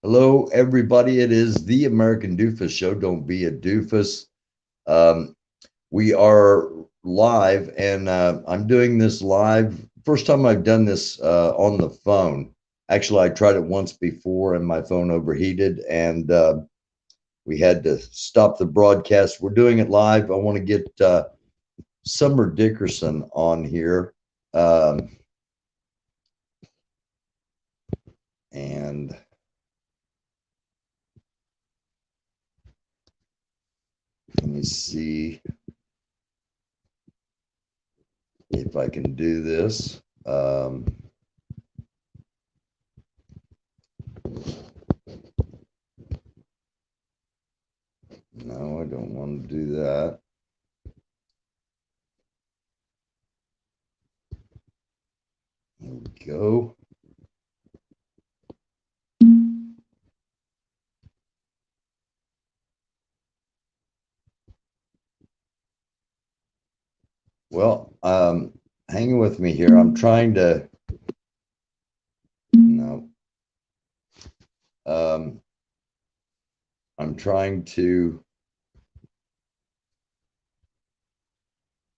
Hello, everybody. It is the American Doofus Show. Don't be a doofus. Um, we are live, and I'm doing this live. First time I've done this on the phone. Actually, I tried it once before, and my phone overheated, and we had to stop the broadcast. We're doing it live. I want to get Summer Dickerson on here. Um, and let me see if I can do this. No, I don't want to do that. There we go. Well, hanging with me here. I'm trying to, no, um, I'm trying to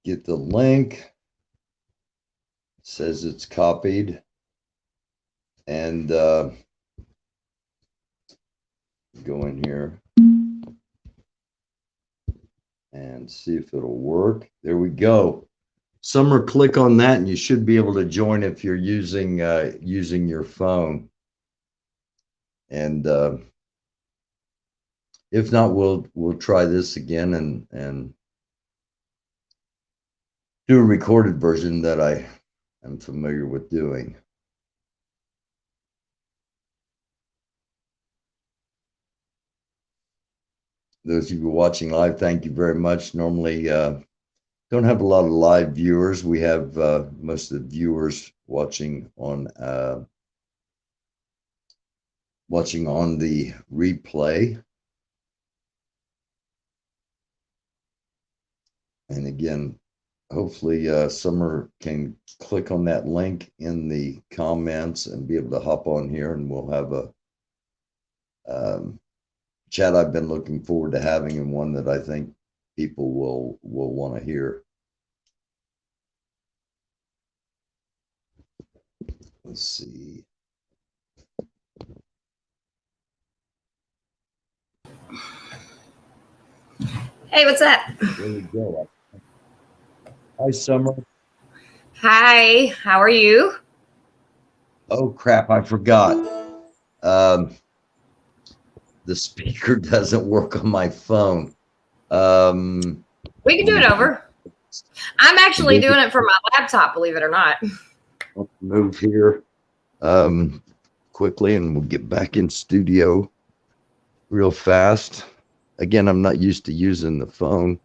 get the link. It says it's copied, and go in here and see if it'll work. There we go. Summer, click on that, and you should be able to join if you're using your phone. And if not, we'll try this again and do a recorded version that I am familiar with doing. Those of you watching live, thank you very much. Normally, don't have a lot of live viewers. We have most of the viewers watching on the replay. And again, hopefully Summer can click on that link in the comments and be able to hop on here, and we'll have a chat I've been looking forward to having, and one that I think people will want to hear. Let's see. Hey, what's up? There we go. Hi, Summer. Hi, how are you? Oh crap, I forgot. The speaker doesn't work on my phone. We can do it over. I'm actually doing it from my laptop, believe it or not. Move here quickly, and we'll get back in studio real fast. Again, I'm not used to using the phone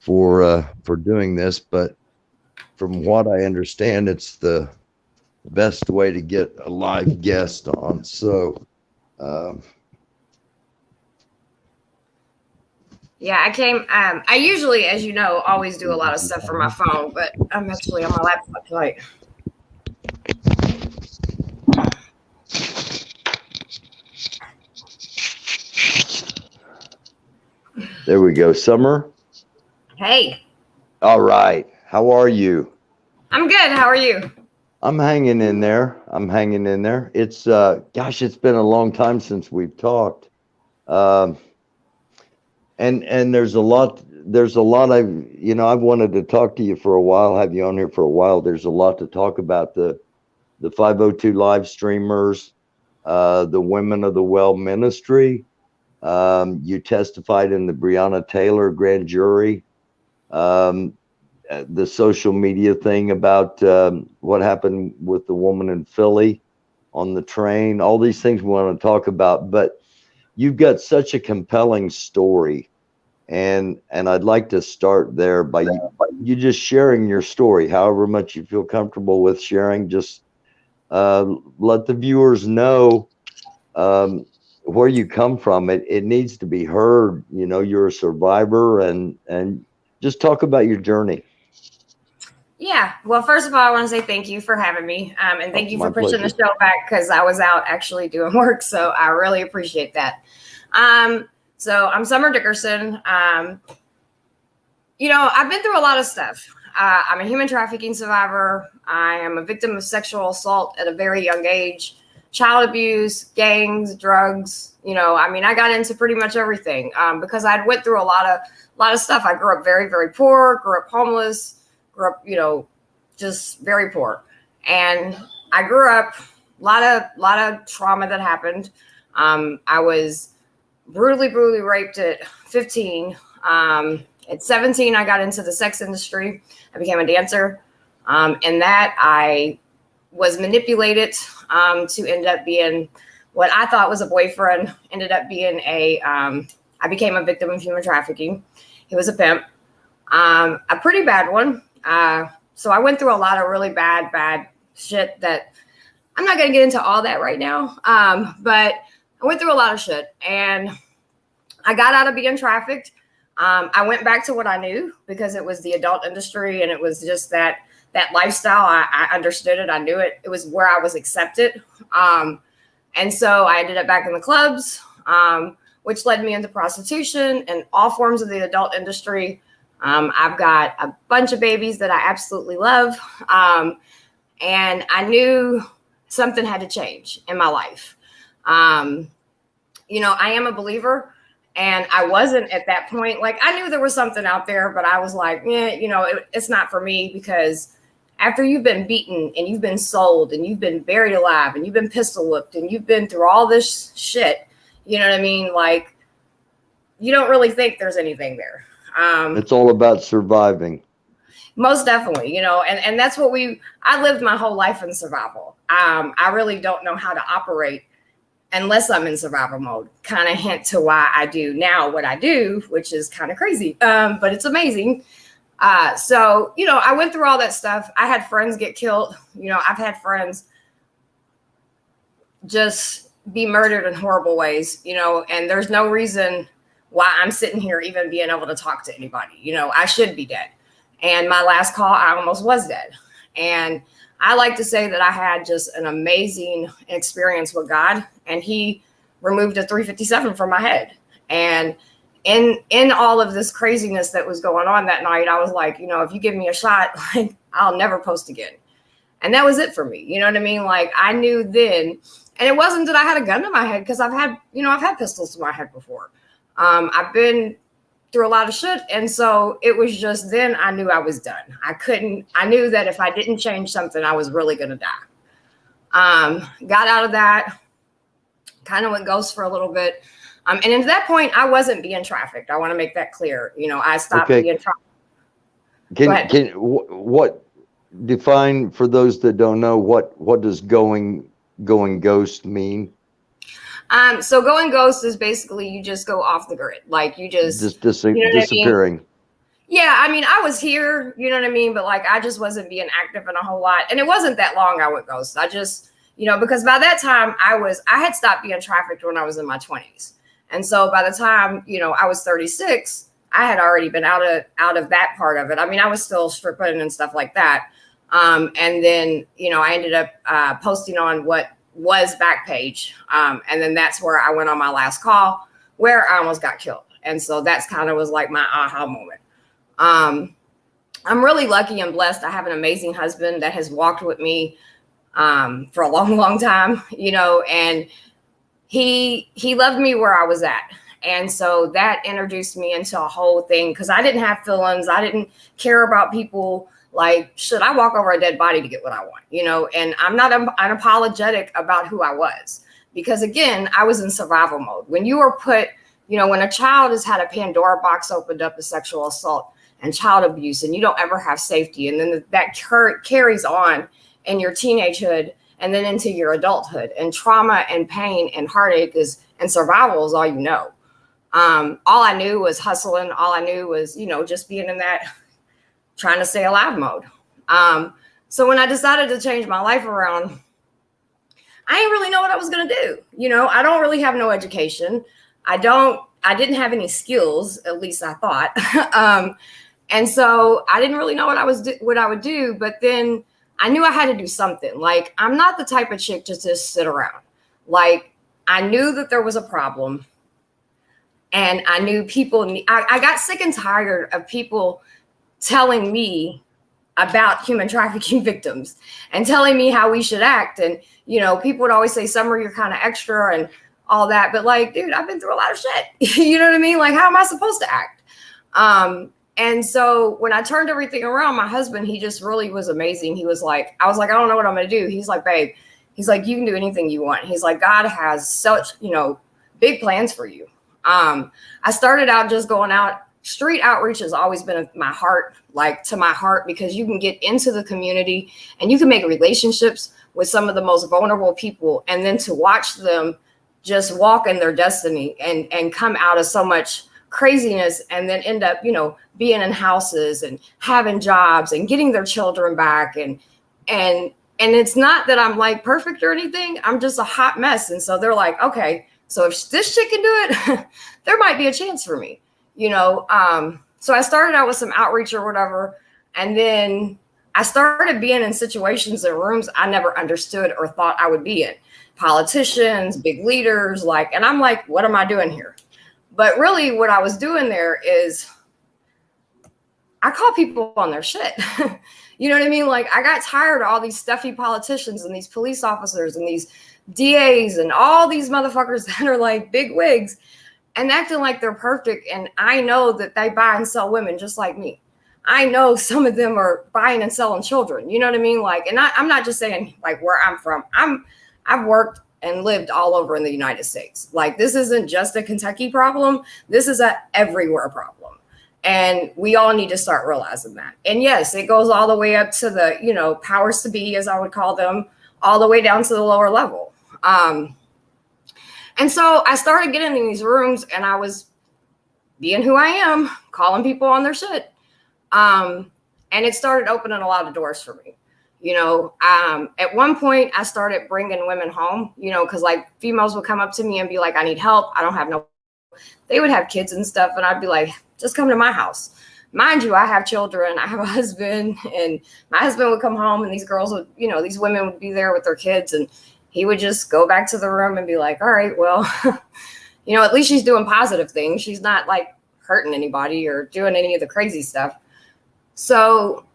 for doing this, but from what I understand, it's the best way to get a live guest on. So Yeah, I usually, as you know, always do a lot of stuff from my phone, but I'm actually on my laptop tonight. There we go. Summer. Hey. All right. How are you? I'm good. How are you? I'm hanging in there. It's gosh, it's been a long time since we've talked. And there's a lot I've wanted to talk to you for a while, have you on here for a while. There's a lot to talk about. The 502 live streamers, the Women of the Well ministry. You testified in the Breonna Taylor grand jury. The social media thing about what happened with the woman in Philly on the train. All these things we want to talk about, but you've got such a compelling story, and I'd like to start there by you just sharing your story, however much you feel comfortable with sharing. Just let the viewers know where you come from. It needs to be heard. You're a survivor, and just talk about your journey. Yeah. Well, first of all, I want to say thank you for having me. And thank you My for pushing pleasure. the show back because I was out actually doing work. So I really appreciate that. So I'm Summer Dickerson. I've been through a lot of stuff. I'm a human trafficking survivor. I am a victim of sexual assault at a very young age, child abuse, gangs, drugs. I got into pretty much everything because I went through a lot of stuff. I grew up very, very poor, grew up homeless, grew up, just very poor. And I grew up a lot of trauma that happened. I was brutally raped at 15. At 17, I got into the sex industry. I became a dancer. And that I was manipulated to end up being what I thought was a boyfriend, ended up being I became a victim of human trafficking. He was a pimp, a pretty bad one. So I went through a lot of really bad shit that I'm not going to get into all that right now. But I went through a lot of shit and I got out of being trafficked. I went back to what I knew because it was the adult industry and it was just that lifestyle. I understood it. I knew it. It was where I was accepted. And so I ended up back in the clubs, which led me into prostitution and all forms of the adult industry. I've got a bunch of babies that I absolutely love. And I knew something had to change in my life. I am a believer. And I wasn't at that point. Like, I knew there was something out there, but I was like, it's not for me because after you've been beaten and you've been sold and you've been buried alive and you've been pistol whipped and you've been through all this shit, you know what I mean? Like, you don't really think there's anything there. It's all about surviving. Most definitely, and that's what I lived my whole life in survival. I really don't know how to operate unless I'm in survival mode. Kind of hint to why I do now what I do, which is kind of crazy, but it's amazing. So, I went through all that stuff. I had friends get killed. I've had friends just be murdered in horrible ways, and there's no reason why I'm sitting here even being able to talk to anybody. I should be dead. And my last call, I almost was dead. And I like to say that I had just an amazing experience with God, and he removed a 357 from my head. And in all of this craziness that was going on that night, I was like, if you give me a shot, like, I'll never post again. And that was it for me. You know what I mean? Like, I knew then, and it wasn't that I had a gun to my head because I've had pistols to my head before. I've been through a lot of shit. And so it was just then I knew I was done. I knew that if I didn't change something, I was really going to die. Got out of that, kind of went ghost for a little bit. And at that point, I wasn't being trafficked. I want to make that clear. I stopped being trafficked. What define for those that don't know, what does going ghost mean? So going ghost is basically you just go off the grid. Like you just disappearing. I mean? Yeah. I mean, I was here, you know what I mean? But like, I just wasn't being active in a whole lot. And it wasn't that long I went ghost. I just, because by that time I had stopped being trafficked when I was in my 20s. And so by the time, I was 36, I had already been out of that part of it. I mean, I was still stripping and stuff like that. And then, I ended up posting on what was Backpage. And then that's where I went on my last call where I almost got killed. And so that's kind of was like my aha moment. I'm really lucky and blessed. I have an amazing husband that has walked with me for a long time, and he loved me where I was at. And so that introduced me into a whole thing because I didn't have feelings. I didn't care about people. Like, should I walk over a dead body to get what I want? And I'm not unapologetic about who I was because, again, I was in survival mode. When you are put, when a child has had a Pandora box opened up of sexual assault and child abuse and you don't ever have safety, and then that carries on in your teenagehood and then into your adulthood, and trauma and pain and heartache and survival is all you know. All I knew was hustling. All I knew was, just being in that trying to stay alive mode. So when I decided to change my life around, I didn't really know what I was going to do. I don't really have no education. I didn't have any skills, at least I thought. And so I didn't really know what I would do, but then I knew I had to do something. Like, I'm not the type of chick to just sit around. Like, I knew that there was a problem, and I knew I got sick and tired of people telling me about human trafficking victims and telling me how we should act. And, people would always say, Summer, you're kind of extra and all that. But like, dude, I've been through a lot of shit. You know what I mean? Like, how am I supposed to act? And so when I turned everything around, my husband, he just really was amazing. He was like, I was like, I don't know what I'm going to do. He's like, babe, he's like, you can do anything you want. He's like, God has such, big plans for you. I started out just going out. Street outreach has always been to my heart, because you can get into the community and you can make relationships with some of the most vulnerable people. And then to watch them just walk in their destiny and come out of so much craziness and then end up, being in houses and having jobs and getting their children back. And it's not that I'm like perfect or anything. I'm just a hot mess. And so they're like, okay, so if this chick can do it, there might be a chance for me. So I started out with some outreach or whatever. And then I started being in situations and rooms I never understood or thought I would be in. Politicians, big leaders, and I'm like, what am I doing here? But really what I was doing there is I call people on their shit. You know what I mean? Like, I got tired of all these stuffy politicians and these police officers and these DAs and all these motherfuckers that are like big wigs and acting like they're perfect. And I know that they buy and sell women just like me. I know some of them are buying and selling children. You know what I mean? Like, and I'm not just saying like where I'm from. I've worked and lived all over in the United States. Like, this isn't just a Kentucky problem. This is a everywhere problem. And we all need to start realizing that. And yes, it goes all the way up to the, powers to be, as I would call them, all the way down to the lower level. And so I started getting in these rooms and I was being who I am, calling people on their shit. And it started opening a lot of doors for me. At one point I started bringing women home, because like females would come up to me and be like, I need help. I don't have they would have kids and stuff. And I'd be like, just come to my house. Mind you, I have children, I have a husband, and my husband would come home and these girls would, these women would be there with their kids, and he would just go back to the room and be like, all right, well, at least she's doing positive things. She's not like hurting anybody or doing any of the crazy stuff. So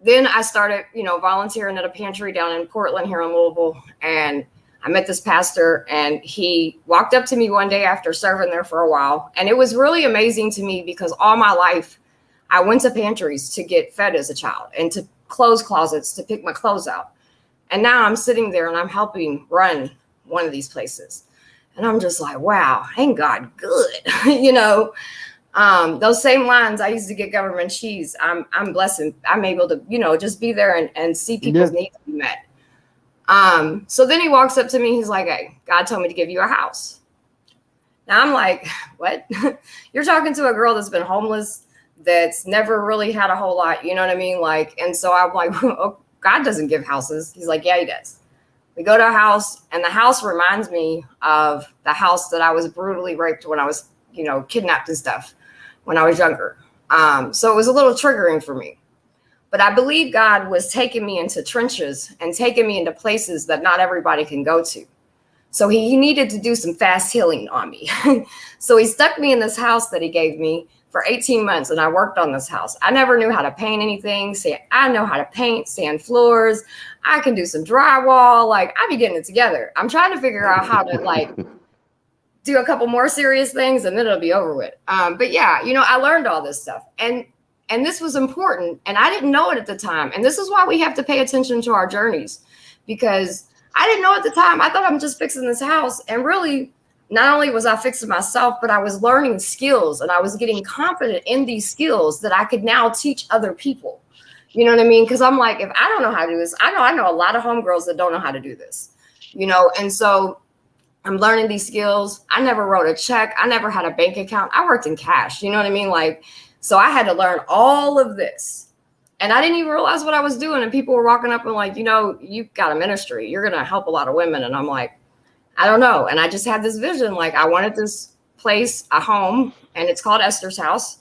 then I started, volunteering at a pantry down in Portland here in Louisville. And I met this pastor and he walked up to me one day after serving there for a while. And it was really amazing to me because all my life I went to pantries to get fed as a child and to clothes closets to pick my clothes out. And now I'm sitting there and I'm helping run one of these places. And I'm just like, wow, ain't God good? Those same lines I used to get government cheese. I'm blessed. I'm able to, just be there and see people's needs be met. So then he walks up to me. He's like, hey, God told me to give you a house. Now I'm like, what? You're talking to a girl that's been homeless, that's never really had a whole lot. You know what I mean? Like, and so I'm like, oh, God doesn't give houses. He's like, yeah, he does. We go to a house and the house reminds me of the house that I was brutally raped when I was, kidnapped and stuff when I was younger. So it was a little triggering for me. But I believe God was taking me into trenches and taking me into places that not everybody can go to. So he needed to do some fast healing on me. So he stuck me in this house that he gave me for 18 months. And I worked on this house. I never knew how to paint anything. I know how to paint, sand floors. I can do some drywall. Like, I be getting it together. I'm trying to figure out how to do a couple more serious things and then it'll be over with. But yeah, I learned all this stuff. And this was important. And I didn't know it at the time. And this is why we have to pay attention to our journeys, because I didn't know at the time. I thought I'm just fixing this house. And really, not only was I fixing myself, but I was learning skills and I was getting confident in these skills that I could now teach other people. You know what I mean? Because I'm like, if I don't know how to do this, I know a lot of homegirls that don't know how to do this, and so I'm learning these skills. I never wrote a check. I never had a bank account. I worked in cash. You know what I mean? Like, so I had to learn all of this. And I didn't even realize what I was doing. And people were walking up and like, you've got a ministry. You're going to help a lot of women. And I'm like, I don't know. And I just had this vision. Like, I wanted this place, a home, and it's called Esther's house.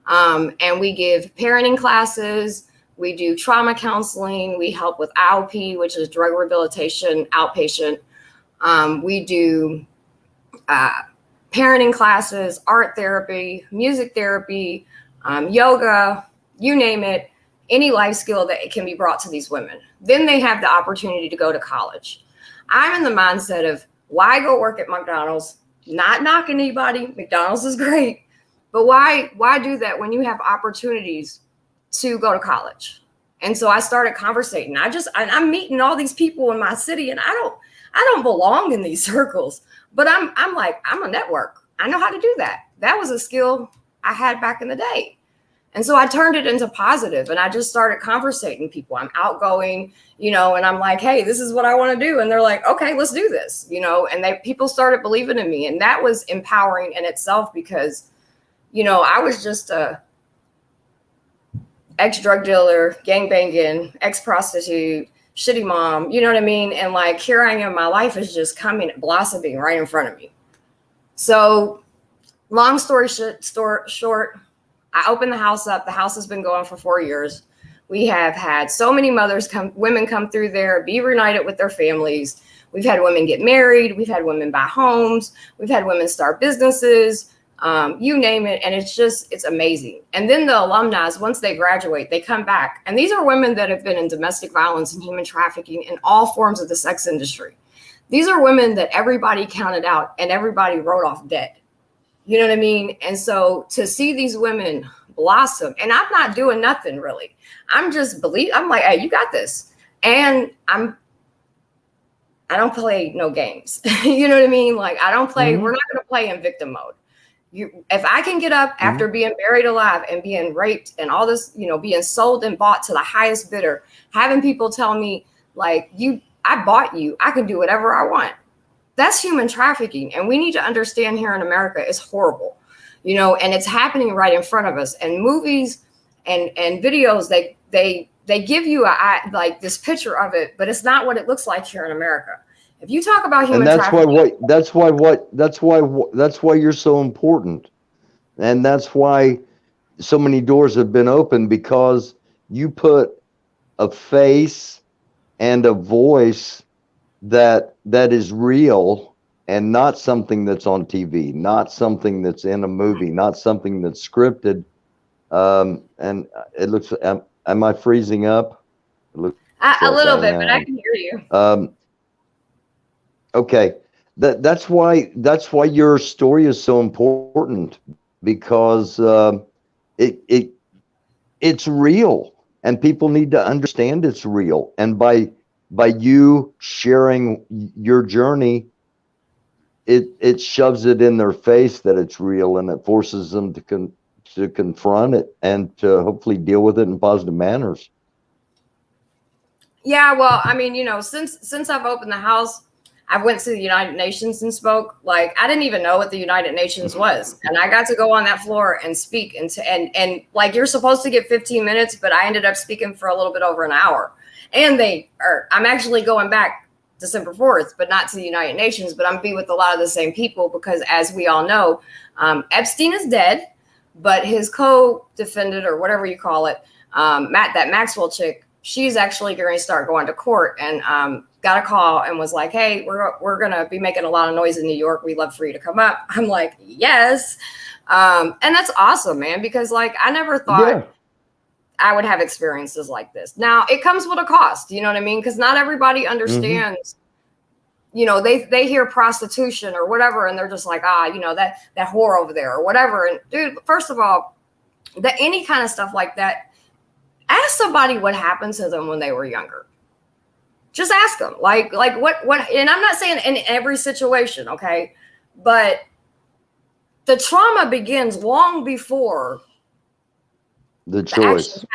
And we give parenting classes. We do trauma counseling. We help with IOP, which is drug rehabilitation outpatient. We do parenting classes, art therapy, music therapy, yoga, you name it, any life skill that can be brought to these women. Then they have the opportunity to go to college. I'm in the mindset of why go work at McDonald's, not knocking anybody. McDonald's is great, but why do that when you have opportunities to go to college? And so I started conversating. I'm meeting all these people in my city, and I don't belong in these circles, but I'm a network. I know how to do that. That was a skill I had back in the day. And so I turned it into positive, and I just started conversating with people. I'm outgoing, and I'm like, hey, this is what I want to do. And they're like, okay, let's do this, and people started believing in me. And that was empowering in itself because, I was just a ex-drug dealer, gangbanging, ex-prostitute, shitty mom, you know what I mean? And like, here I am, my life is just blossoming right in front of me. So long story short, I opened the house up. The house has been going for 4 years. We have had so many women come through there, be reunited with their families. We've had women get married. We've had women buy homes. We've had women start businesses, you name it. And it's amazing. And then the alumni, once they graduate, they come back. And these are women that have been in domestic violence and human trafficking in all forms of the sex industry. These are women that everybody counted out and everybody wrote off dead. You know what I mean? And so to see these women blossom, and I'm not doing nothing really. I'm like, hey, you got this. And I don't play no games. You know what I mean? Like I don't play, we're not going to play in victim mode. If I can get up after being buried alive and being raped and all this, being sold and bought to the highest bidder, having people tell me like, I bought you, I can do whatever I want. That's human trafficking. And we need to understand here in America, it's horrible, and it's happening right in front of us. And movies and videos, they give you like this picture of it, but it's not what it looks like here in America. If you talk about human trafficking, that's why you're so important. And that's why so many doors have been opened, because you put a face and a voice that is real and not something that's on TV, not something that's in a movie, not something that's scripted. And it looks, am I freezing up? A little bit, but I can hear you. Okay. That's why your story is so important, because it's real and people need to understand it's real. And by you sharing your journey, it shoves it in their face that it's real, and it forces them to confront it and to hopefully deal with it in positive manners. Yeah, well, I mean, since I've opened the house, I went to the United Nations and spoke. Like, I didn't even know what the United Nations was. And I got to go on that floor and speak. And like, you're supposed to get 15 minutes, but I ended up speaking for a little bit over an hour. And I'm actually going back December 4th, but not to the United Nations, but I'm be with a lot of the same people, because as we all know, Epstein is dead, but his co-defendant, or whatever you call it, that Maxwell chick, she's actually going to start going to court, and got a call and was like, hey, we're going to be making a lot of noise in New York. We'd love for you to come up. I'm like, yes. And that's awesome, man, because like, I never thought I would have experiences like this. Now it comes with a cost, you know what I mean? Because not everybody understands, they hear prostitution or whatever, and they're just like, that whore over there or whatever. And dude, first of all, any kind of stuff like that, ask somebody what happened to them when they were younger. Just ask them, like what, and I'm not saying in every situation, okay, but the trauma begins long before the choice.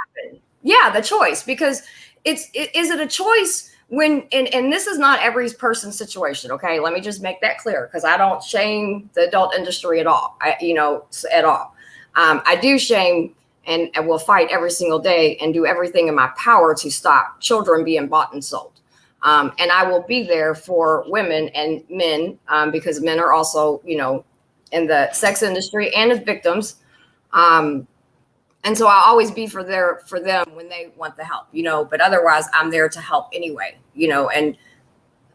Yeah, the choice, because is it a choice when, and this is not every person's situation, okay? Let me just make that clear, because I don't shame the adult industry at all, at all. I do shame and will fight every single day and do everything in my power to stop children being bought and sold. And I will be there for women and men, because men are also, in the sex industry and as victims. And so I'll always be for them when they want the help, but otherwise I'm there to help anyway, and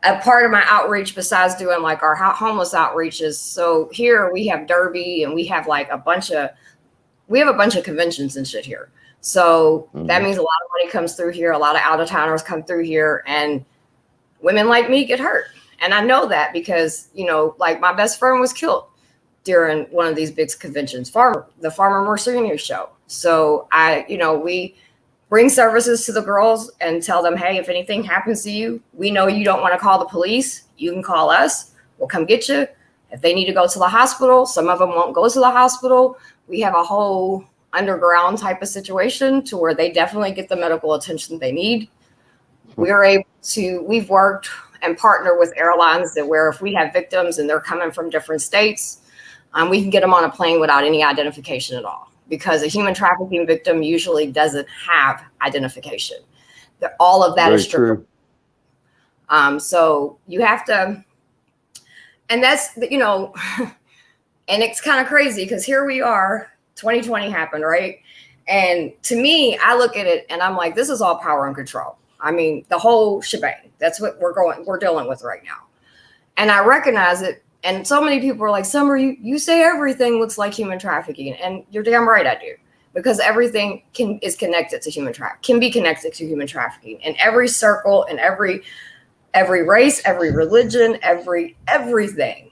a part of my outreach besides doing like our homeless outreaches. So here we have Derby and we have like a bunch of conventions and shit here. So that means a lot of money comes through here. A lot of out of towners come through here and women like me get hurt. And I know that because, like my best friend was killed during one of these big conventions, the Farmer Mercenary show. So we bring services to the girls and tell them, hey, if anything happens to you, we know you don't want to call the police. You can call us. We'll come get you. If they need to go to the hospital, some of them won't go to the hospital. We have a whole underground type of situation to where they definitely get the medical attention they need. We've worked and partner with airlines that where if we have victims and they're coming from different states, we can get them on a plane without any identification at all. Because a human trafficking victim usually doesn't have identification. All of that is true. So you have to, and that's, and it's kind of crazy because here we are, 2020 happened, right? And to me, I look at it and I'm like, this is all power and control. I mean, the whole shebang. That's what we're dealing with right now. And I recognize it. And so many people are like, Summer, you say everything looks like human trafficking. And you're damn right I do. Because everything is connected to can be connected to human trafficking. In every circle, in every race, every religion, everything.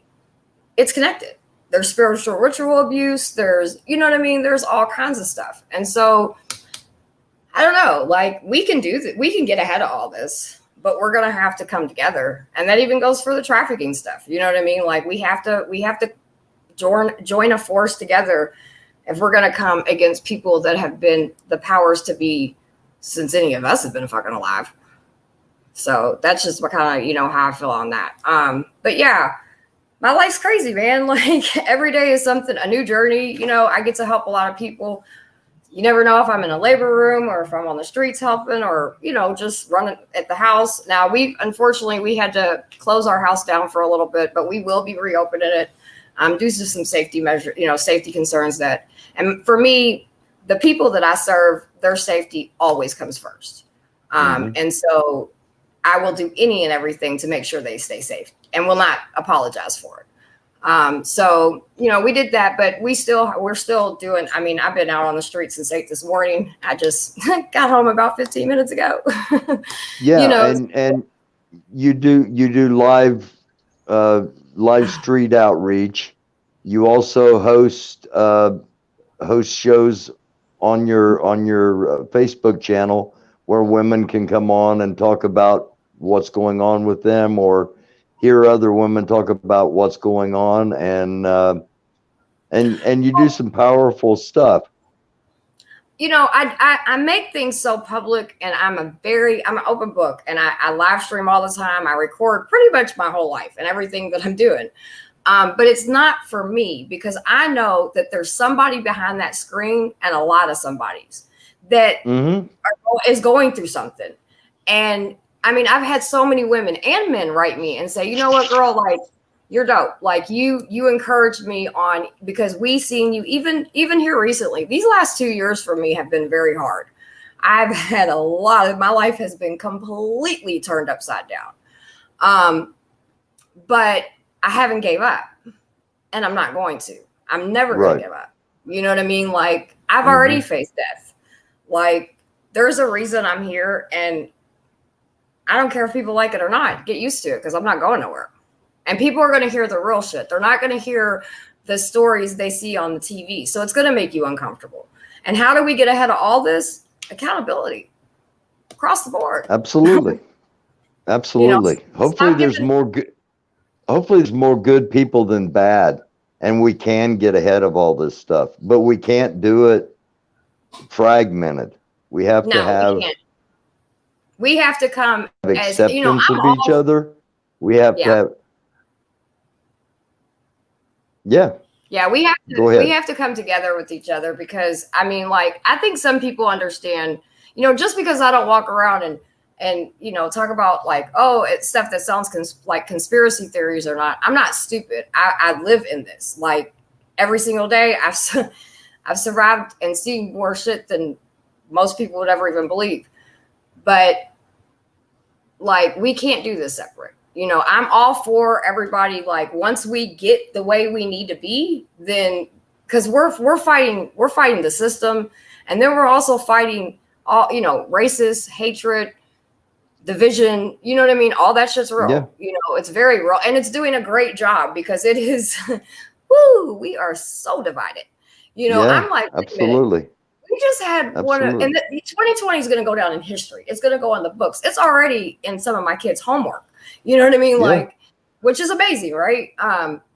It's connected. There's spiritual ritual abuse. There's, there's all kinds of stuff. And so, I don't know, like we can do that. We can get ahead of all this. But we're going to have to come together. And that even goes for the trafficking stuff. You know what I mean? Like we have to join a force together if we're going to come against people that have been the powers to be since any of us have been fucking alive. So that's just what kind of, how I feel on that. But yeah, my life's crazy, man. Like every day is a new journey. I get to help a lot of people. You never know if I'm in a labor room or if I'm on the streets helping or, just running at the house. Now, unfortunately, we had to close our house down for a little bit, but we will be reopening it due to some safety measure, safety concerns and for me, the people that I serve, their safety always comes first. And so I will do any and everything to make sure they stay safe and will not apologize for it. So, we did that, but we're still doing, I've been out on the street since 8 this morning. I just got home about 15 minutes ago. Yeah. And you do live street outreach. You also host shows on your Facebook channel where women can come on and talk about what's going on with them or hear other women talk about what's going on, and you do some powerful stuff. I make things so public, and I'm an open book, and I live stream all the time. I record pretty much my whole life and everything that I'm doing. But it's not for me because I know that there's somebody behind that screen and a lot of somebodies that is going through something. And I've had so many women and men write me and say, you know what, girl, like you're dope. Like you encouraged me on because we seen you even here recently. These last 2 years for me have been very hard. I've had a lot of my life has been completely turned upside down. But I haven't gave up and I'm not going to. I'm never going to give up. You know what I mean? Like I've already faced death. Like there's a reason I'm here and I don't care if people like it or not. Get used to it because I'm not going nowhere. And people are going to hear the real shit. They're not going to hear the stories they see on the TV. So it's going to make you uncomfortable. And how do we get ahead of all this? Accountability across the board. Absolutely. Absolutely. Hopefully there's more good. Hopefully there's more good people than bad. And we can get ahead of all this stuff. But we can't do it fragmented. We have to have. We have to come acceptance of each other. We have to have. Yeah. Yeah, we have to come together with each other because I think some people understand, just because I don't walk around and talk about like, oh, it's stuff that sounds like conspiracy theories or not. I'm not stupid. I live in this like every single day. I've survived and seen more shit than most people would ever even believe. But like, we can't do this separate. You know, I'm all for everybody. Like, once we get the way we need to be, then because we're fighting the system, and then we're also fighting all, you know, racist hatred, division. You know what I mean? All that shit's real. Yeah. You know, it's very real, and it's doing a great job because it is. Woo, we are so divided. You know, Yeah, I'm like, absolutely. we just had one, and 2020 is going to go down in history. It's going to go in the books. It's already in some of my kids' homework. You know what I mean? Yeah. Like, which is amazing, right?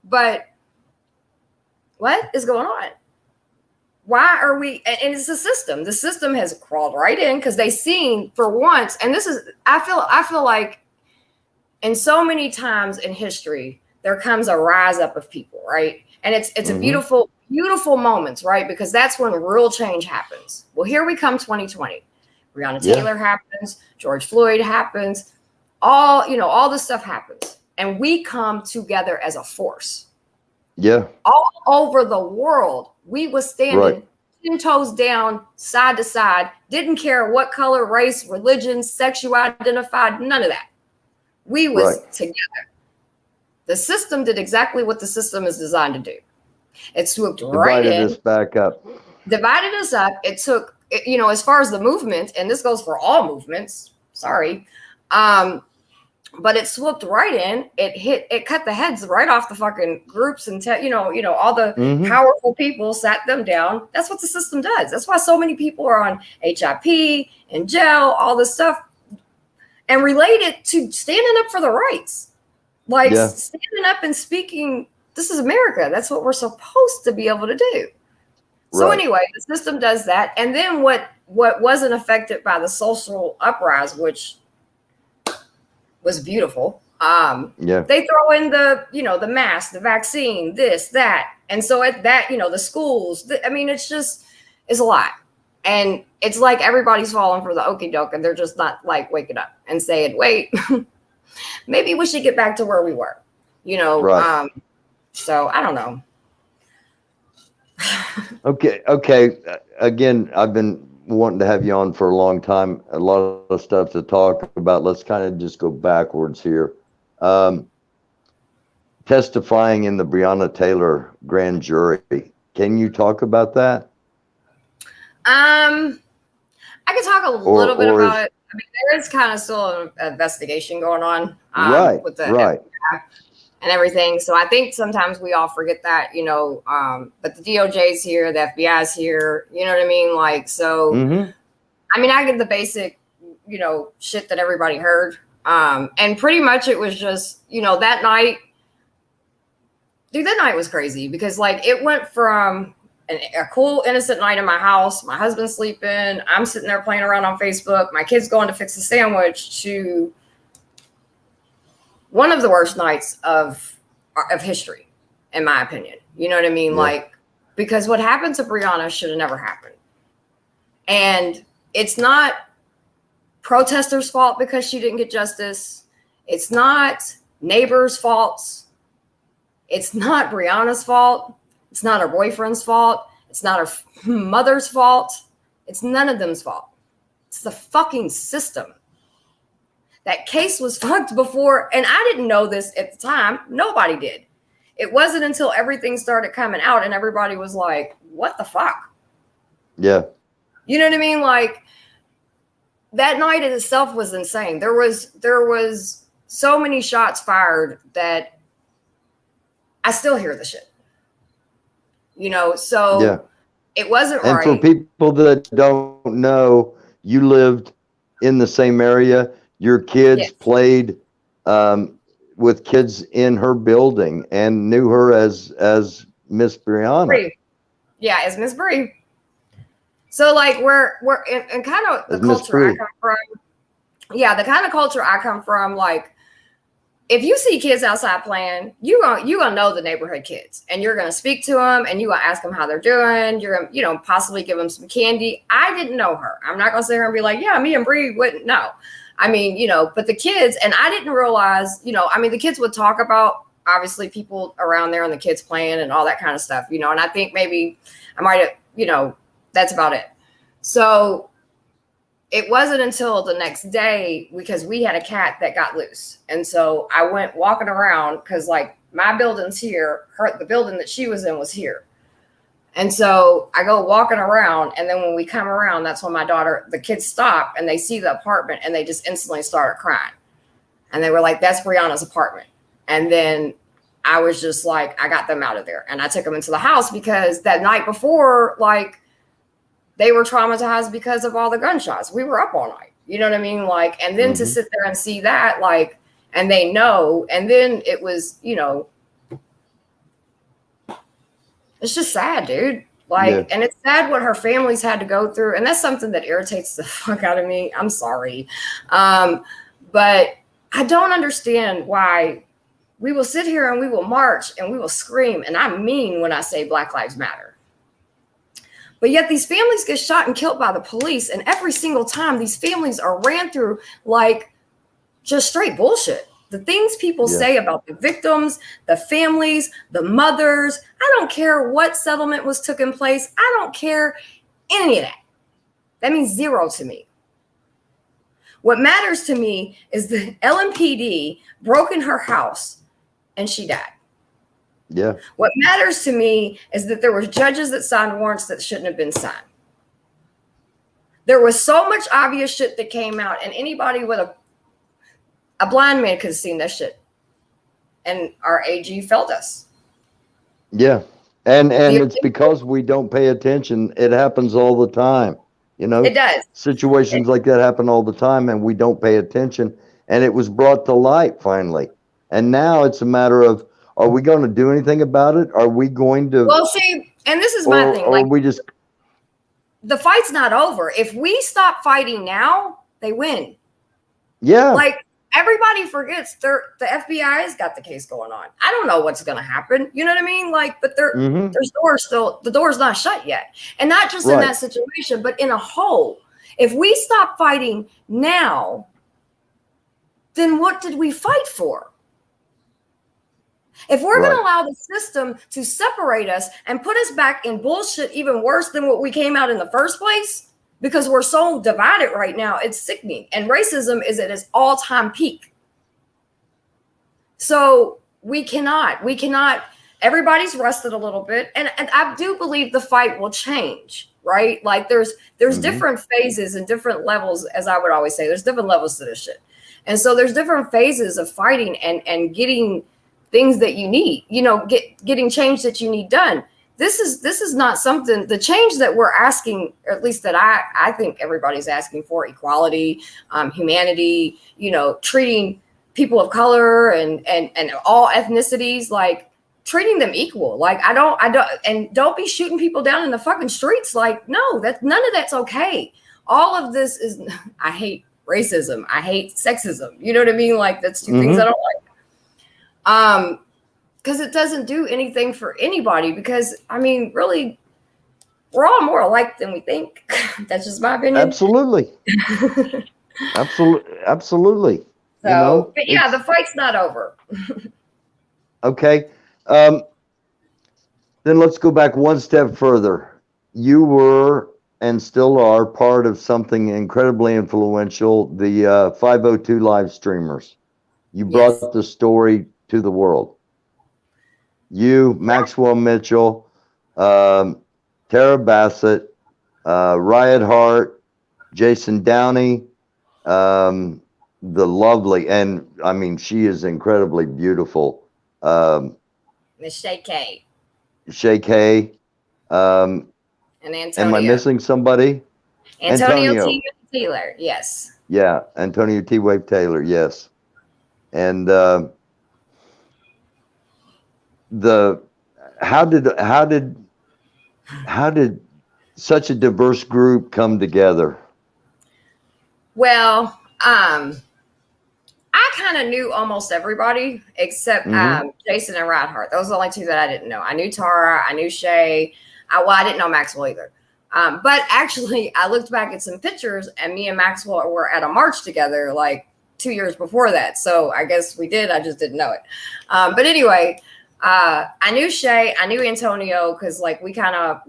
But what is going on? Why are we? And it's the system. The system has crawled right in because they seen for once. And this is, I feel like, in so many times in history, there comes a rise up of people, right? And it's a beautiful moments, right? Because that's when real change happens. Well, here we come, 2020. Breonna Taylor happens, George Floyd happens, all this stuff happens. And we come together as a force. Yeah. All over the world, we was standing 10 toes down, side to side, didn't care what color, race, religion, sex you identified, none of that. We was together. The system did exactly what the system is designed to do. It swooped right in. Divided us back up. Divided us up. It took, you know, as far as the movement, and this goes for all movements, sorry, but it swooped right in. It cut the heads right off the fucking groups and, all the powerful people sat them down. That's what the system does. That's why so many people are on HIP, in jail, all this stuff, and related to standing up for the rights. Like standing up and speaking, this is America. That's what we're supposed to be able to do. So anyway, the system does that. And then what wasn't affected by the social uprise, which was beautiful. They throw in the mask, the vaccine, this, that. And so at that, the schools, it's a lot. And it's like everybody's falling for the okie doke and they're just not like waking up and saying, wait, maybe we should get back to where we were, so I don't know. Okay. Again, I've been wanting to have you on for a long time. A lot of stuff to talk about. Let's kind of just go backwards here. Testifying in the Breonna Taylor grand jury. Can you talk about that? I can talk a little bit about it. I mean, there is kind of still an investigation going on, with the FBI and everything. So I think sometimes we all forget that, but the DOJ's here, the FBI's here, you know what I mean? Like, so, I mean, I get the basic, shit that everybody heard. And pretty much it was just, that night, dude, that night was crazy because like it went from a cool, innocent night in my house, my husband's sleeping, I'm sitting there playing around on Facebook, my kid's going to fix a sandwich, to one of the worst nights of history, in my opinion. You know what I mean? Like, because what happened to Breonna should have never happened. And it's not protesters' fault because she didn't get justice. It's not neighbors' faults. It's not Breonna's fault. It's not her boyfriend's fault. It's not her mother's fault. It's none of them's fault. It's the fucking system. That case was fucked before, and I didn't know this at the time. Nobody did. It wasn't until everything started coming out and everybody was like, what the fuck? Yeah. You know what I mean? Like, that night in itself was insane. There was so many shots fired that I still hear the shit. So it wasn't right. And for people that don't know, you lived in the same area. Your kids played with kids in her building and knew her as Miss Breonna. Bree. Yeah, as Miss Bree. So like we're in kind of the culture I come from. Yeah, the kind of culture I come from, like, if you see kids outside playing, you gonna know the neighborhood kids, and you're gonna speak to them, and you gonna ask them how they're doing. You're gonna, possibly give them some candy. I didn't know her. I'm not gonna sit here and be like, yeah, me and Bree wouldn't know. I mean, but the kids, and I didn't realize, the kids would talk about obviously people around there and the kids playing and all that kind of stuff, and I think maybe I might have that's about it. So it wasn't until the next day, because we had a cat that got loose. And so I went walking around, because like my building's here, the building that she was in was here. And so I go walking around, and then when we come around, that's when the kids stop and they see the apartment, and they just instantly started crying. And they were like, that's Breonna's apartment. And then I was just like, I got them out of there. And I took them into the house, because that night before, like, they were traumatized because of all the gunshots. We were up all night. You know what I mean? Like, and then to sit there and see that, like, and they know, and then it was, it's just sad, dude. Like, and it's sad what her families had to go through. And that's something that irritates the fuck out of me. I'm sorry. But I don't understand why we will sit here and we will march and we will scream. And I mean, when I say Black Lives Matter. But yet these families get shot and killed by the police. And every single time these families are ran through like just straight bullshit. The things people say about the victims, the families, the mothers, I don't care what settlement was taking place. I don't care any of that. That means zero to me. What matters to me is the LMPD broke in her house and she died. Yeah. What matters to me is that there were judges that signed warrants that shouldn't have been signed. There was so much obvious shit that came out, and anybody with a blind man could have seen that shit. And our AG felt us. Yeah. And it's because we don't pay attention. It happens all the time. It does. Situations like that happen all the time, and we don't pay attention. And it was brought to light finally. And now it's a matter of, are we going to do anything about it? Are we going to? Well, see, and this is my thing. Like, we just. The fight's not over. If we stop fighting now, they win. Yeah. Like, everybody forgets the FBI has got the case going on. I don't know what's going to happen. You know what I mean? Like, but there's doors still, the door's not shut yet. And not just in that situation, but in a whole. If we stop fighting now, then what did we fight for? If we're going to allow the system to separate us and put us back in bullshit even worse than what we came out in the first place, because we're so divided right now, it's sickening. And racism is at its all-time peak. So we cannot, everybody's rusted a little bit. And I do believe the fight will change, right? Like there's different phases and different levels, as I would always say, there's different levels to this shit. And so there's different phases of fighting and getting things that you need, getting change that you need done. This is not something, the change that we're asking, or at least that I think everybody's asking for, equality, humanity, treating people of color and all ethnicities, like treating them equal. Like I don't, and don't be shooting people down in the fucking streets. Like, no, none of that's okay. All of this is, I hate racism. I hate sexism. You know what I mean? Like that's two things I don't like. Because it doesn't do anything for anybody, because I mean, really, we're all more alike than we think. That's just my opinion. Absolutely. Absolutely. So, but yeah, the fight's not over. Okay. Then let's go back one step further. You were and still are part of something incredibly influential, the 502 live streamers. You brought the story to the world. You, Maxwell Mitchell, Tara Bassett, Riot Hart, Jason Downey, the lovely, and I mean, she is incredibly beautiful. Miss Shay K. Shay K. And Antonio. Am I missing somebody? Antonio T. Taylor, yes. Yeah, Antonio T. Wave Taylor, yes. And how did such a diverse group come together? Well, I kind of knew almost everybody except Jason and Reinhardt. Those are the only two that I didn't know. I knew Tara, I knew Shay. I didn't know Maxwell either. But actually, I looked back at some pictures, and me and Maxwell were at a march together like 2 years before that. So I guess we did. I just didn't know it. But anyway, I knew Shay. I knew Antonio because like we kind of,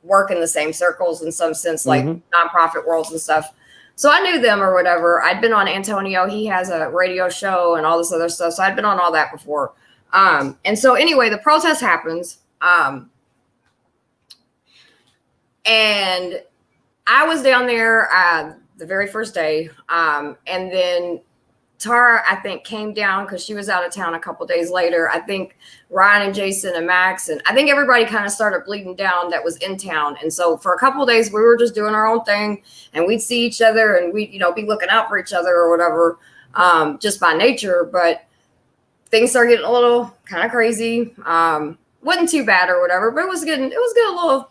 work in the same circles in some sense, like nonprofit worlds and stuff. So I knew them or whatever. I'd been on Antonio. He has a radio show and all this other stuff. So I'd been on all that before. And so anyway, the protest happens. And I was down there the very first day. And then Tara, I think, came down because she was out of town a couple days later. I think Ryan and Jason and Max, and I think everybody kind of started bleeding down that was in town. And so for a couple of days, we were just doing our own thing, and we'd see each other and we'd, be looking out for each other or whatever, just by nature. But things started getting a little kind of crazy. Wasn't too bad or whatever, but it was getting a little.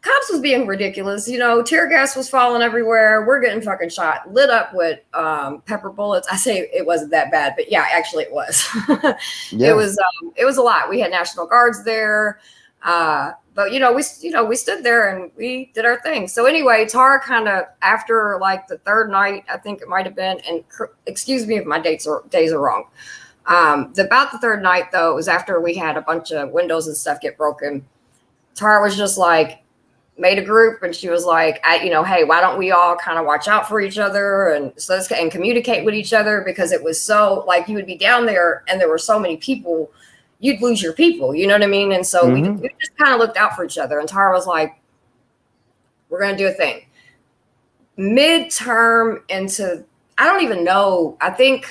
Cops was being ridiculous, tear gas was falling everywhere. We're getting fucking shot, lit up with pepper bullets. I say it wasn't that bad, but yeah, actually it was. Yeah. It was a lot. We had National Guards there. But we stood there and we did our thing. So anyway, Tara kind of, after like the third night, I think it might have been, and excuse me if my days are wrong. About the third night though, it was after we had a bunch of windows and stuff get broken. Tara was just like, made a group, and she was like, hey, why don't we all kind of watch out for each other and communicate with each other, because it was so like you would be down there and there were so many people, you'd lose your people, you know what I mean? And so we just kind of looked out for each other. And Tara was like, we're going to do a thing. Midterm into, I don't even know, I think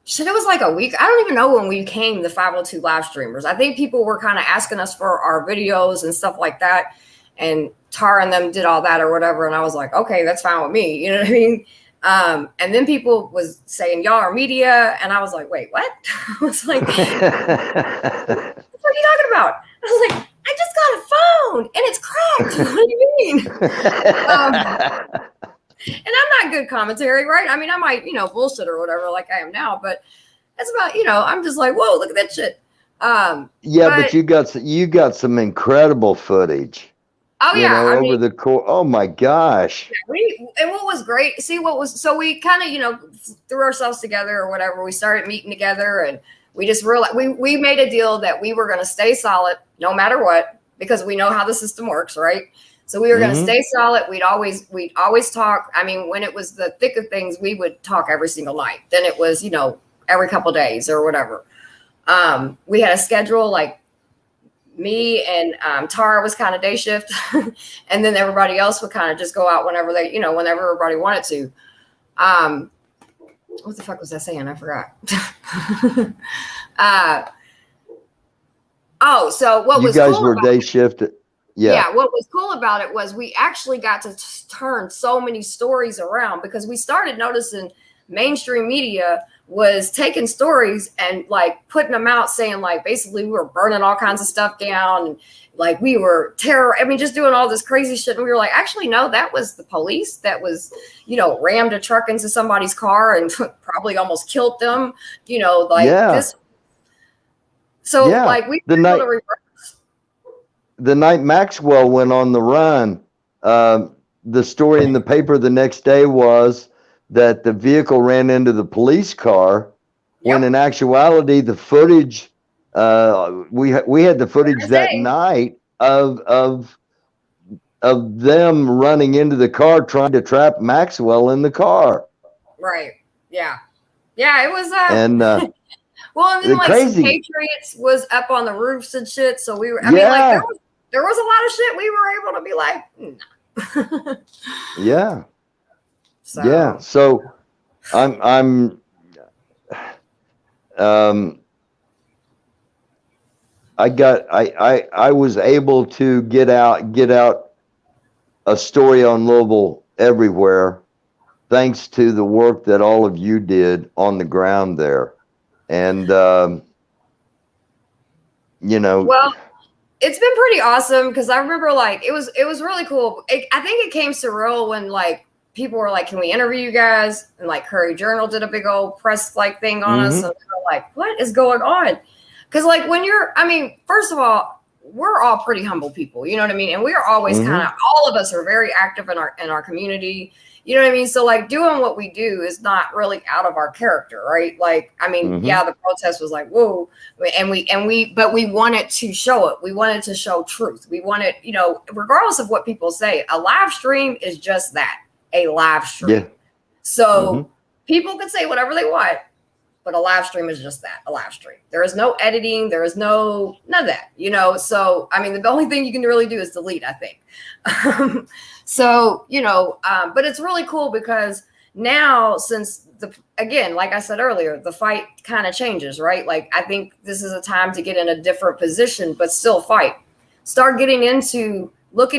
shit, it was like a week. I don't even know when we became the 502 live streamers. I think people were kind of asking us for our videos and stuff like that. And Tara and them did all that or whatever. And I was like, okay, that's fine with me. You know what I mean? And then people was saying, y'all are media. And I was like, wait, what? I was like, what are you talking about? I was like, I just got a phone and it's cracked. What do you mean? And I'm not good commentary, right? I mean, I might, bullshit or whatever like I am now, but that's about, I'm just like, whoa, look at that shit. But you got some incredible footage. Oh yeah, over the course. Oh my gosh! And what was great? So we kind of threw ourselves together or whatever. We started meeting together, and we just realized we made a deal that we were going to stay solid no matter what, because we know how the system works, right? So we were going to stay solid. We'd always talk. I mean, when it was the thick of things, we would talk every single night. Then it was every couple of days or whatever. We had a schedule like. Me and Tara was kind of day shift, and then everybody else would kind of just go out whenever whenever everybody wanted to. What the fuck was I saying? I forgot. So what was you guys cool were day shift? Yeah. What was cool about it was we actually got to turn so many stories around, because we started noticing mainstream media was taking stories and like putting them out, saying like basically we were burning all kinds of stuff down, and like we were just doing all this crazy shit. And we were like, actually, no, that was the police that was, rammed a truck into somebody's car and probably almost killed them, this. So like we were able to reverse. The night Maxwell went on the run, the story in the paper the next day was that the vehicle ran into the police car, when in actuality the footage we had the footage that night of them running into the car trying to trap Maxwell in the car. Right. Yeah. It was and well, and then like crazy. Patriots was up on the roofs and shit, so we were I mean like there was a lot of shit we were able to be like nah. Yeah. So. Yeah, so I was able to get out a story on Louisville everywhere, thanks to the work that all of you did on the ground there, and Well, it's been pretty awesome, because I remember like it was really cool. I think it came surreal when like people were like, can we interview you guys? And like Curry Journal did a big old press like thing on us. And we were like, what is going on? Because like first of all, we're all pretty humble people, you know what I mean? And we are always kind of, all of us are very active in our community. You know what I mean? So like doing what we do is not really out of our character, right? Like, I mean, yeah, the protest was like, whoa. But we wanted to show it. We wanted to show truth. We wanted, you know, regardless of what people say, a live stream is just that, a live stream. Yeah. So people can say whatever they want, but a live stream is just that, a live stream. There is no editing. There is none of that, you know? So, I mean, the only thing you can really do is delete, I think. So, you know, but it's really cool because now since again, like I said earlier, the fight kind of changes, right? Like, I think this is a time to get in a different position, but still fight. Start looking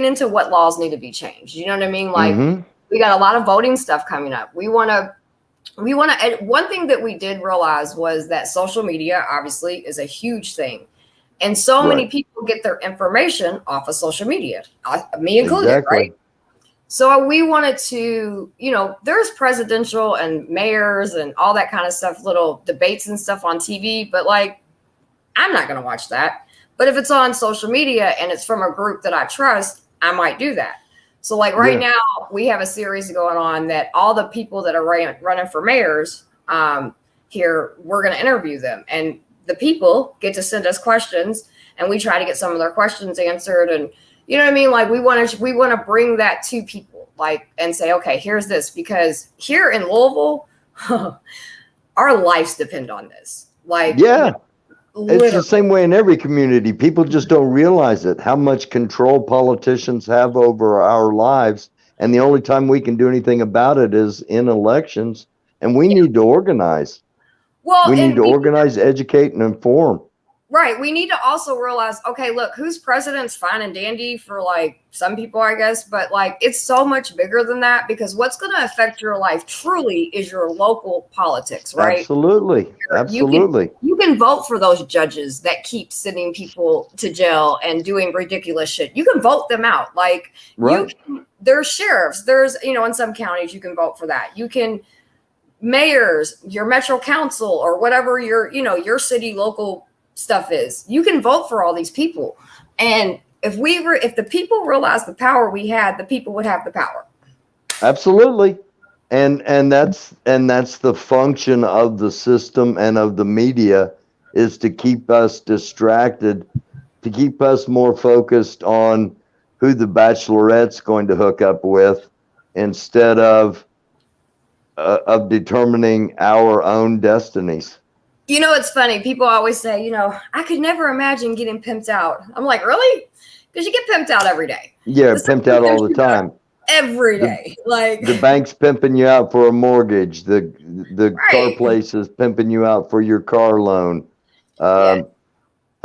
into what laws need to be changed. You know what I mean? Like we got a lot of voting stuff coming up. We want to, one thing that we did realize was that social media obviously is a huge thing. And so many people get their information off of social media, me included, right? So we wanted to, you know, there's presidential and mayors and all that kind of stuff, little debates and stuff on TV, but like, I'm not going to watch that. But if it's on social media and it's from a group that I trust, I might do that. So like right now we have a series going on that all the people that are running for mayors here, we're going to interview them, and the people get to send us questions and we try to get some of their questions answered. And you know what I mean? Like we want to bring that to people, like, and say, okay, here's this, because here in Louisville, our lives depend on this. Like, yeah, it's the same way in every community. People just don't realize it, how much control politicians have over our lives. And the only time we can do anything about it is in elections. And we need to organize. Well, we need to organize, educate, and inform. Right. We need to also realize, okay, look, who's president's fine and dandy for like some people, I guess, but like it's so much bigger than that, because what's going to affect your life truly is your local politics, right? Absolutely. Absolutely. You can vote for those judges that keep sending people to jail and doing ridiculous shit. You can vote them out. Like there's sheriffs, there's, you know, in some counties you can vote for that. You can mayors, your metro council, or whatever your, you know, your city local stuff is. You can vote for all these people. And if the people realized the power we had, the people would have the power. Absolutely. And that's the function of the system and of the media, is to keep us distracted, to keep us more focused on who the bachelorette's going to hook up with, instead of determining our own destinies. You know, it's funny. People always say, you know, I could never imagine getting pimped out. I'm like, really? Because you get pimped out every day. Yeah, pimped out all the time. Every day. Like the bank's pimping you out for a mortgage. The car place is pimping you out for your car loan. I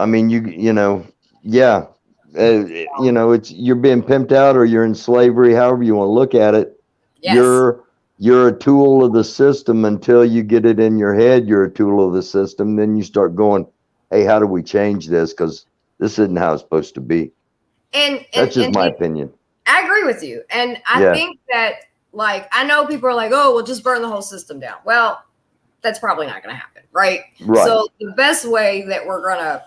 mean, you know, you're being pimped out, or you're in slavery, however you want to look at it. Yes. You're a tool of the system until you get it in your head you're a tool of the system. Then you start going, hey, how do we change this? Because this isn't how it's supposed to be. And that's just my opinion. I agree with you. And I think that, like, I know people are like, oh, we'll just burn the whole system down. Well, that's probably not going to happen, right? So the best way that we're going to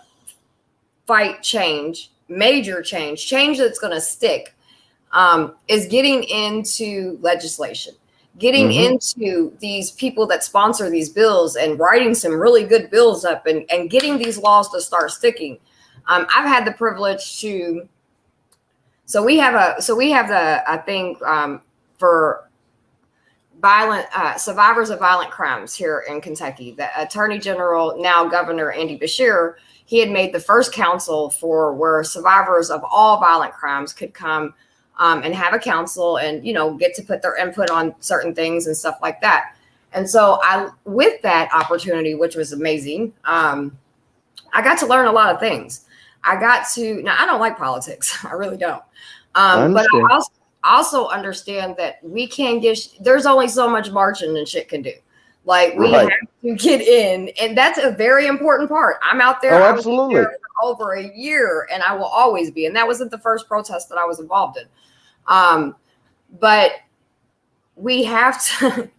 fight change, major change that's going to stick, is getting into legislation. Getting into these people that sponsor these bills and writing some really good bills up and getting these laws to start sticking. I've had the privilege to, I think for violent survivors of violent crimes here in Kentucky, the Attorney General, now Governor Andy Beshear, he had made the first council for where survivors of all violent crimes could come and have a council and, you know, get to put their input on certain things and stuff like that. And so with that opportunity, which was amazing, I got to learn a lot of things. I I don't like politics. I really don't. But I also understand that we can't there's only so much marching and shit can do. Like we have to get in, and that's a very important part. I'm out there. Oh, absolutely. I was there for over a year, and I will always be. And that wasn't the first protest that I was involved in. But we have to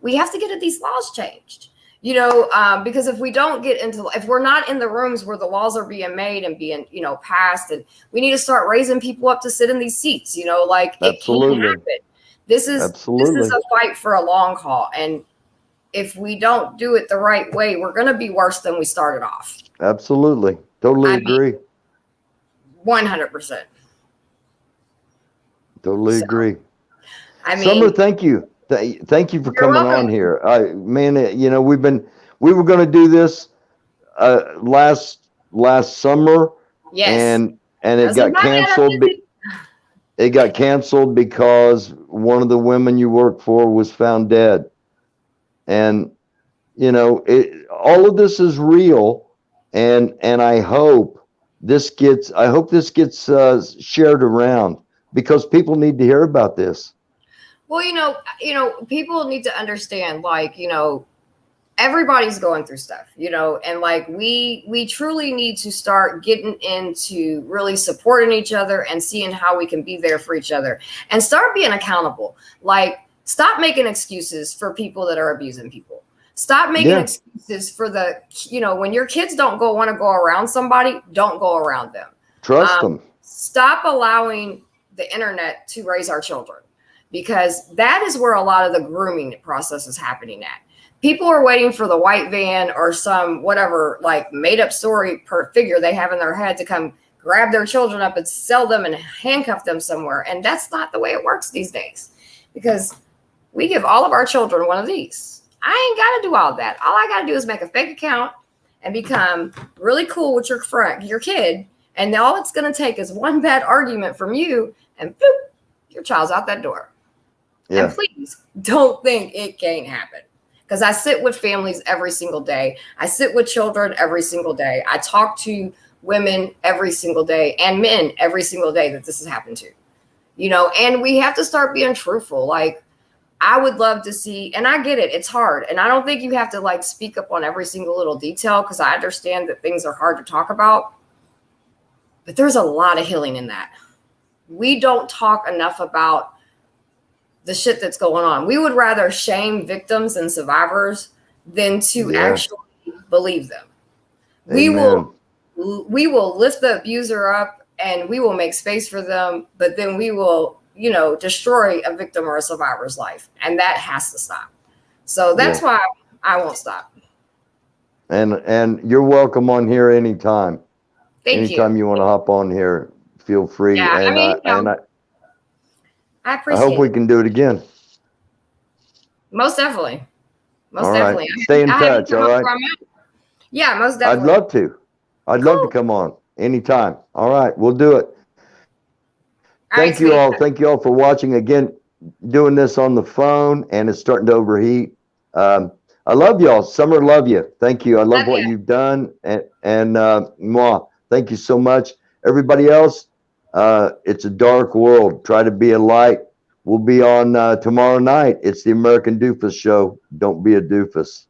get these laws changed, you know, because if we don't if we're not in the rooms where the laws are being made and being, you know, passed, and we need to start raising people up to sit in these seats, you know, like absolutely. It can happen. This is Absolutely. a fight for a long haul. And if we don't do it the right way, we're going to be worse than we started off. Absolutely. Totally agree. 100%. Totally agree. I mean, Summer, thank you. Thank you for coming welcome. on here. Man, we were going to do this last summer, yes, and it got canceled. It got canceled because one of the women you work for was found dead. And all of this is real, and I hope this gets shared around, because people need to hear about this. Well, people need to understand, like, everybody's going through stuff, and like we truly need to start getting into really supporting each other and seeing how we can be there for each other and start being accountable. Like, stop making excuses for people that are abusing people. Stop making excuses for when your kids don't want to go around somebody, don't go around them. Trust them. Stop allowing the internet to raise our children, because that is where a lot of the grooming process is happening at. People are waiting for the white van or some whatever, like, made up story per figure they have in their head to come grab their children up and sell them and handcuff them somewhere. And that's not the way it works these days, because we give all of our children one of these. I ain't got to do all that. All I got to do is make a fake account and become really cool with your friend, your kid. And all it's going to take is one bad argument from you, and boop, your child's out that door. Yeah. And please don't think it can't happen. Because I sit with families every single day. I sit with children every single day. I talk to women every single day and men every single day that this has happened to, and we have to start being truthful. Like, I would love to see, and I get it, it's hard. And I don't think you have to like speak up on every single little detail, because I understand that things are hard to talk about, but there's a lot of healing in that. We don't talk enough about the shit that's going on. We would rather shame victims and survivors than to actually believe them. Amen. We will lift the abuser up and we will make space for them, but then we will, destroy a victim or a survivor's life. And that has to stop. So that's why I won't stop. And you're welcome on here anytime. Anytime you want to hop on here, feel free. Yeah, I appreciate it. I hope we can do it again. Most definitely. All right. Stay in touch, all right? Yeah, most definitely. I'd love to come on anytime. All right, we'll do it. Thank you all. Thank you all for watching. Again, doing this on the phone, and it's starting to overheat. I love y'all. Summer, love you. Thank you. I love what you've done. And thank you so much. Everybody else, it's a dark world. Try to be a light. We'll be on tomorrow night. It's the American Doofus Show. Don't be a doofus.